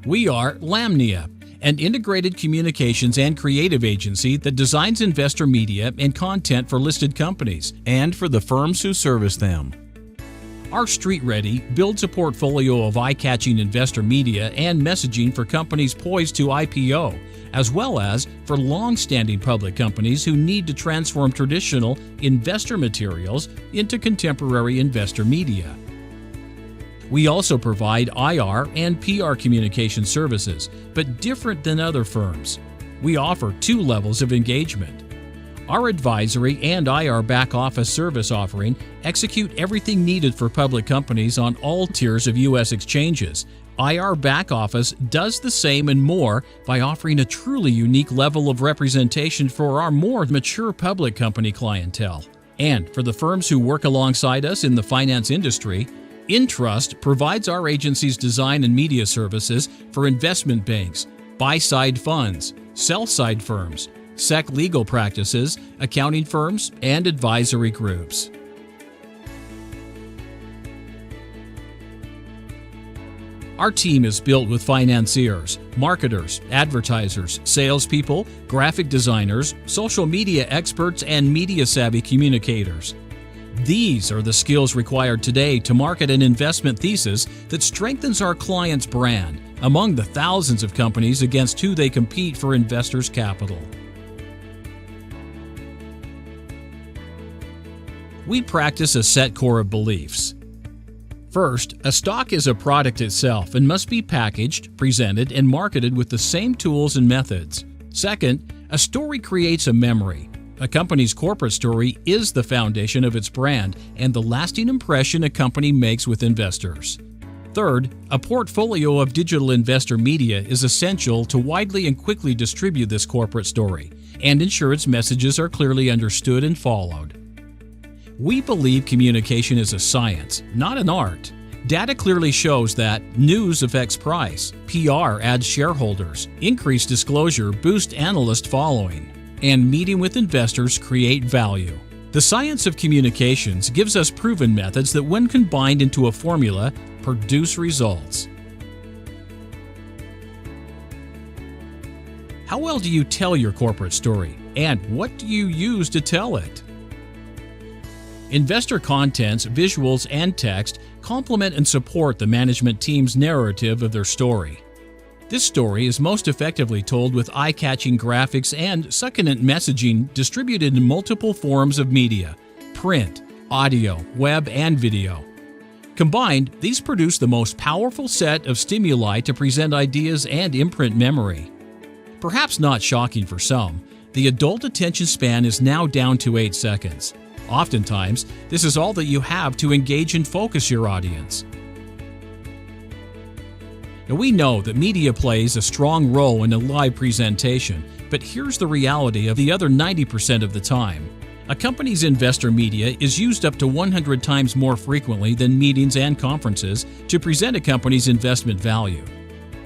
We are Lamnia, an integrated communications and creative agency that designs investor media and content for listed companies and for the firms who service them. Our Street Ready builds a portfolio of eye-catching investor media and messaging for companies poised to IPO, as well as for long-standing public companies who need to transform traditional investor materials into contemporary investor media. We also provide IR and PR communication services, but different than other firms. We offer two levels of engagement. Our advisory and IR back office service offering execute everything needed for public companies on all tiers of U.S. exchanges. IR back office does the same and more by offering a truly unique level of representation for our more mature public company clientele. And for the firms who work alongside us in the finance industry, Intrust provides our agency's design and media services for investment banks, buy-side funds, sell-side firms, SEC legal practices, accounting firms, and advisory groups. Our team is built with financiers, marketers, advertisers, salespeople, graphic designers, social media experts, and media-savvy communicators. These are the skills required today to market an investment thesis that strengthens our client's brand among the thousands of companies against whom they compete for investors' capital. We practice a set core of beliefs. First, a stock is a product itself and must be packaged, presented, and marketed with the same tools and methods. Second, a story creates a memory. A company's corporate story is the foundation of its brand and the lasting impression a company makes with investors. Third, a portfolio of digital investor media is essential to widely and quickly distribute this corporate story and ensure its messages are clearly understood and followed. We believe communication is a science, not an art. Data clearly shows that news affects price, PR adds shareholders, increased disclosure boosts analyst following, and meeting with investors create value. The science of communications gives us proven methods that, when combined into a formula, produce results. How well do you tell your corporate story, and what do you use to tell it? Investor contents, visuals, and text complement and support the management team's narrative of their story. This story is most effectively told with eye-catching graphics and succulent messaging distributed in multiple forms of media: print, audio, web, and video. Combined, these produce the most powerful set of stimuli to present ideas and imprint memory. Perhaps not shocking for some, the adult attention span is now down to 8 seconds. Oftentimes, this is all that you have to engage and focus your audience. Now, we know that media plays a strong role in a live presentation, but here's the reality of the other 90% of the time. A company's investor media is used up to 100 times more frequently than meetings and conferences to present a company's investment value.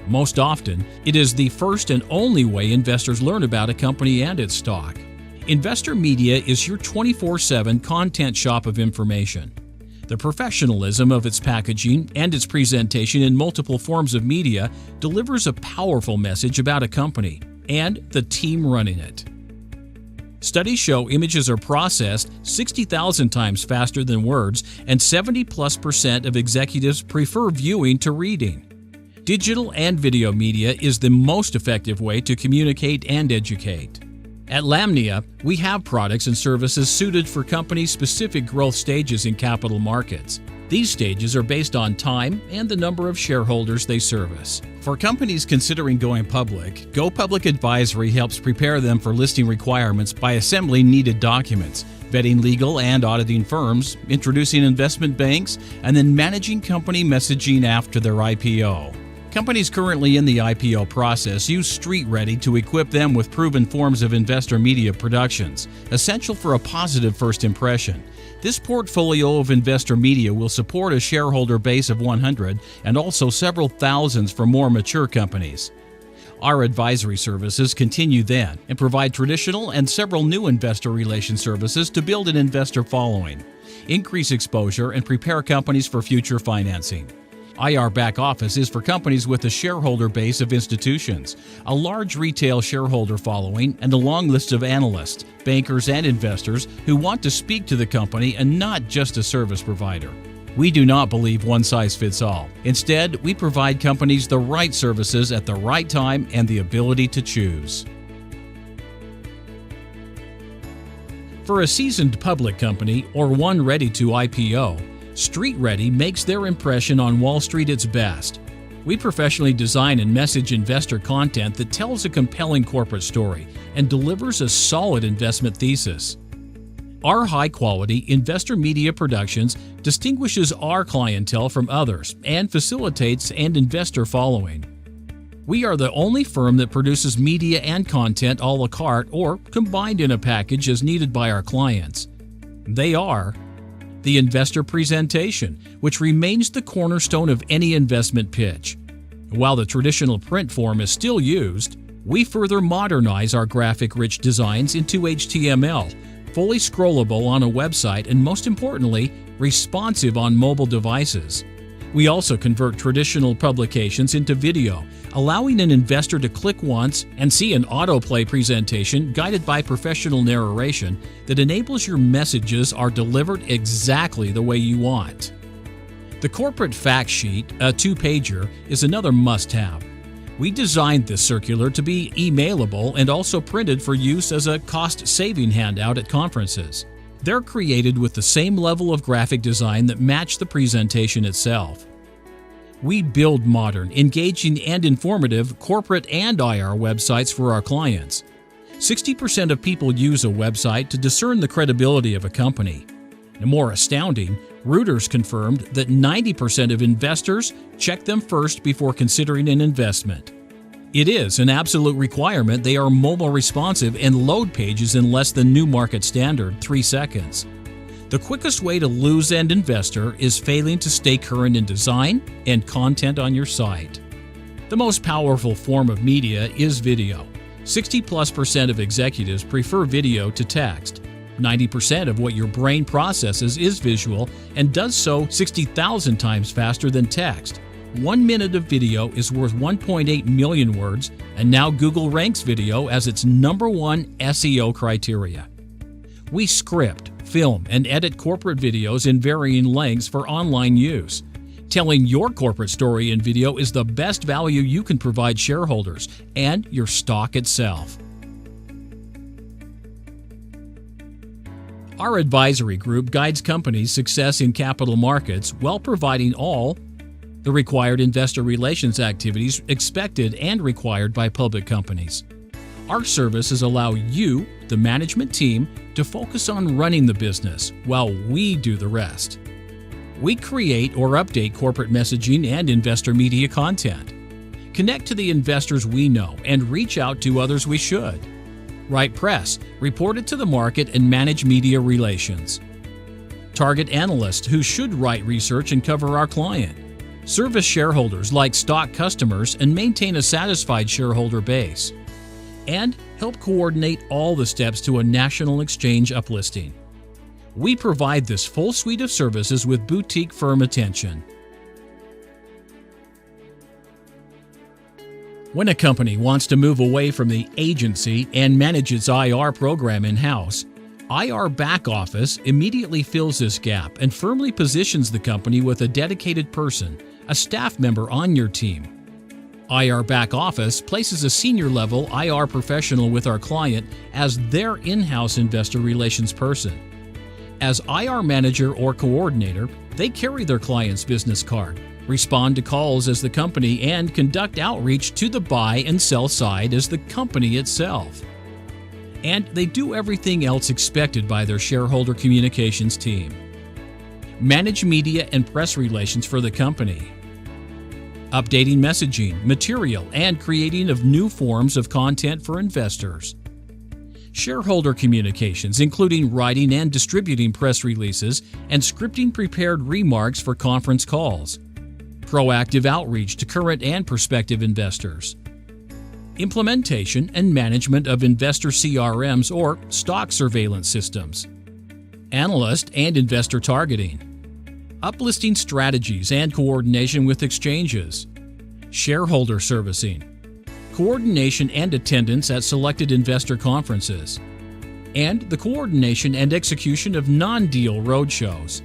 Most often, it is the first and only way investors learn about a company and its stock. Investor media is your 24/7 content shop of information. The professionalism of its packaging and its presentation in multiple forms of media delivers a powerful message about a company and the team running it. Studies show images are processed 60,000 times faster than words, and 70+% of executives prefer viewing to reading. Digital and video media is the most effective way to communicate and educate. At Lamnia, we have products and services suited for companies' specific growth stages in capital markets. These stages are based on time and the number of shareholders they service. For companies considering going public, Go Public Advisory helps prepare them for listing requirements by assembling needed documents, vetting legal and auditing firms, introducing investment banks, and then managing company messaging after their IPO. Companies currently in the IPO process use Street Ready to equip them with proven forms of investor media productions, essential for a positive first impression. This portfolio of investor media will support a shareholder base of 100 and also several thousands for more mature companies. Our advisory services continue then and provide traditional and several new investor relation services to build an investor following, increase exposure, and prepare companies for future financing. IR Back Office is for companies with a shareholder base of institutions, a large retail shareholder following, and a long list of analysts, bankers, and investors who want to speak to the company and not just a service provider. We do not believe one size fits all. Instead, we provide companies the right services at the right time and the ability to choose. For a seasoned public company or one ready to IPO, Street Ready makes their impression on Wall Street its best. We professionally design and message investor content that tells a compelling corporate story and delivers a solid investment thesis. Our high-quality investor media productions distinguishes our clientele from others and facilitates an investor following. We are the only firm that produces media and content a la carte or combined in a package as needed by our clients. They are the investor presentation, which remains the cornerstone of any investment pitch. While the traditional print form is still used, we further modernize our graphic-rich designs into HTML, fully scrollable on a website, and most importantly, responsive on mobile devices. We also convert traditional publications into video, allowing an investor to click once and see an AutoPLAY presentation guided by professional narration that enables your messages are delivered exactly the way you want. The corporate fact sheet, a two-pager, is another must-have. We designed this circular to be emailable and also printed for use as a cost-saving handout at conferences. They're created with the same level of graphic design that match the presentation itself. We build modern, engaging, and informative corporate and IR websites for our clients. 60% of people use a website to discern the credibility of a company. And more astounding, Reuters confirmed that 90% of investors check them first before considering an investment. It is an absolute requirement they are mobile responsive and load pages in less than new market standard, 3 seconds. The quickest way to lose an investor is failing to stay current in design and content on your site. The most powerful form of media is video. 60+% of executives prefer video to text. 90% of what your brain processes is visual and does so 60,000 times faster than text. 1 minute of video is worth 1.8 million words, and now Google ranks video as its #1 SEO criteria. We script, film, and edit corporate videos in varying lengths for online use. Telling your corporate story in video is the best value you can provide shareholders and your stock itself. Our advisory group guides companies' success in capital markets while providing all the required investor relations activities expected and required by public companies. Our services allow you, the management team, to focus on running the business while we do the rest. We create or update corporate messaging and investor media content. Connect to the investors we know and reach out to others we should. Write press, report it to the market, and manage media relations. Target analysts who should write research and cover our client. Service shareholders like stock customers and maintain a satisfied shareholder base. And help coordinate all the steps to a national exchange uplisting. We provide this full suite of services with boutique firm attention. When a company wants to move away from the agency and manage its IR program in-house, IR Back Office immediately fills this gap and firmly positions the company with a dedicated person, a staff member on your team. IR Back Office places a senior-level IR professional with our client as their in-house investor relations person. As IR manager or coordinator, they carry their client's business card, respond to calls as the company, and conduct outreach to the buy and sell side as the company itself. And they do everything else expected by their shareholder communications team. Manage media and press relations for the company. Updating messaging, material, and creating of new forms of content for investors. Shareholder communications, including writing and distributing press releases and scripting prepared remarks for conference calls. Proactive outreach to current and prospective investors. Implementation and management of investor CRMs or stock surveillance systems. Analyst and investor targeting. uplisting strategies and coordination with exchanges, shareholder servicing, coordination and attendance at selected investor conferences, and the coordination and execution of non-deal roadshows.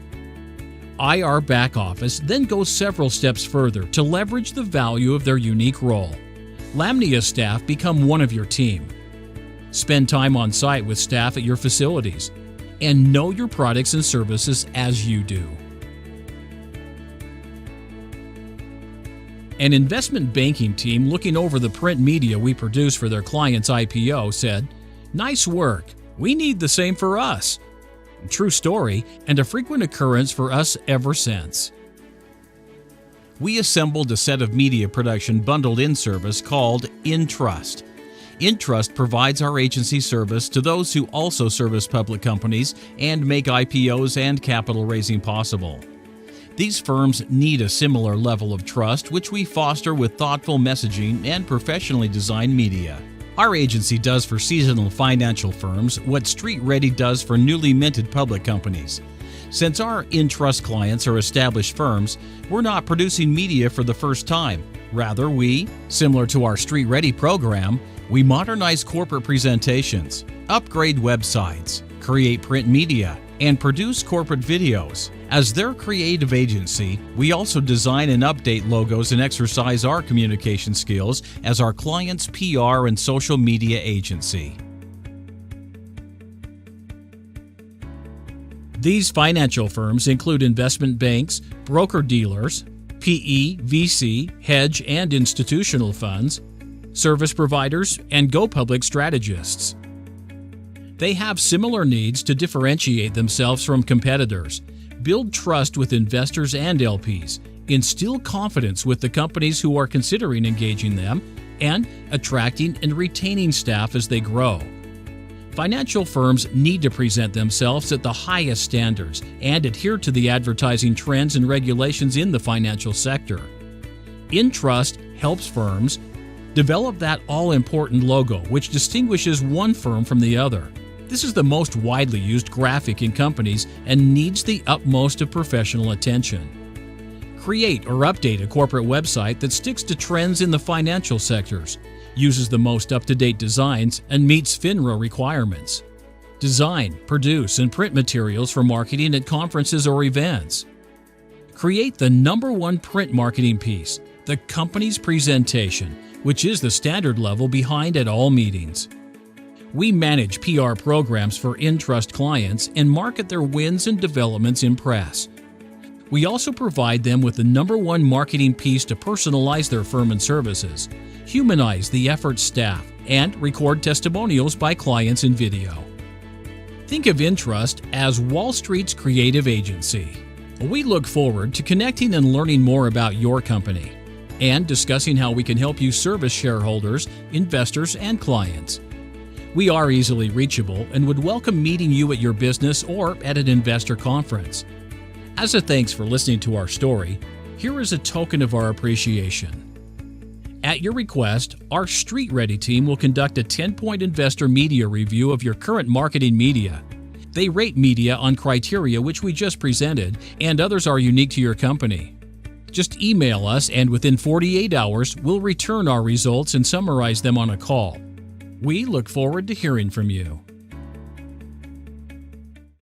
IR back office then goes several steps further to leverage the value of their unique role. Lamnia staff become one of your team. Spend time on site with staff at your facilities and know your products and services as you do. An investment banking team looking over the print media we produce for their client's IPO said, "Nice work. We need the same for us." True story, and a frequent occurrence for us ever since. We assembled a set of media production bundled-in service called InTrust. InTrust provides our agency service to those who also service public companies and make IPOs and capital raising possible. These firms need a similar level of trust, which we foster with thoughtful messaging and professionally designed media. Our agency does for seasonal financial firms what Street Ready does for newly minted public companies. Since our InTrust clients are established firms, we're not producing media for the first time. Rather, we, similar to our Street Ready program, we modernize corporate presentations, upgrade websites, create print media, and produce corporate videos. As their creative agency, we also design and update logos and exercise our communication skills as our client's PR and social media agency. These financial firms include investment banks, broker-dealers, PE, VC, hedge, and institutional funds, service providers, and go-public strategists. They have similar needs to differentiate themselves from competitors, build trust with investors and LPs, instill confidence with the companies who are considering engaging them, and attracting and retaining staff as they grow. Financial firms need to present themselves at the highest standards and adhere to the advertising trends and regulations in the financial sector. InTrust helps firms develop that all-important logo which distinguishes one firm from the other. This is the most widely used graphic in companies and needs the utmost of professional attention. Create or update a corporate website that sticks to trends in the financial sectors, uses the most up-to-date designs, and meets FINRA requirements. Design, produce, and print materials for marketing at conferences or events. Create the #1 print marketing piece, the company's presentation, which is the standard level behind at all meetings. We manage PR programs for InTrust clients and market their wins and developments in press. We also provide them with the #1 marketing piece to personalize their firm and services, humanize the effort staff, and record testimonials by clients in video. Think of InTrust as Wall Street's creative agency. We look forward to connecting and learning more about your company and discussing how we can help you service shareholders, investors, and clients. We are easily reachable and would welcome meeting you at your business or at an investor conference. As a thanks for listening to our story, here is a token of our appreciation. At your request, our Street Ready team will conduct a 10-point investor media review of your current marketing media. They rate media on criteria which we just presented, and others are unique to your company. Just email us, and within 48 hours, we'll return our results and summarize them on a call. We look forward to hearing from you.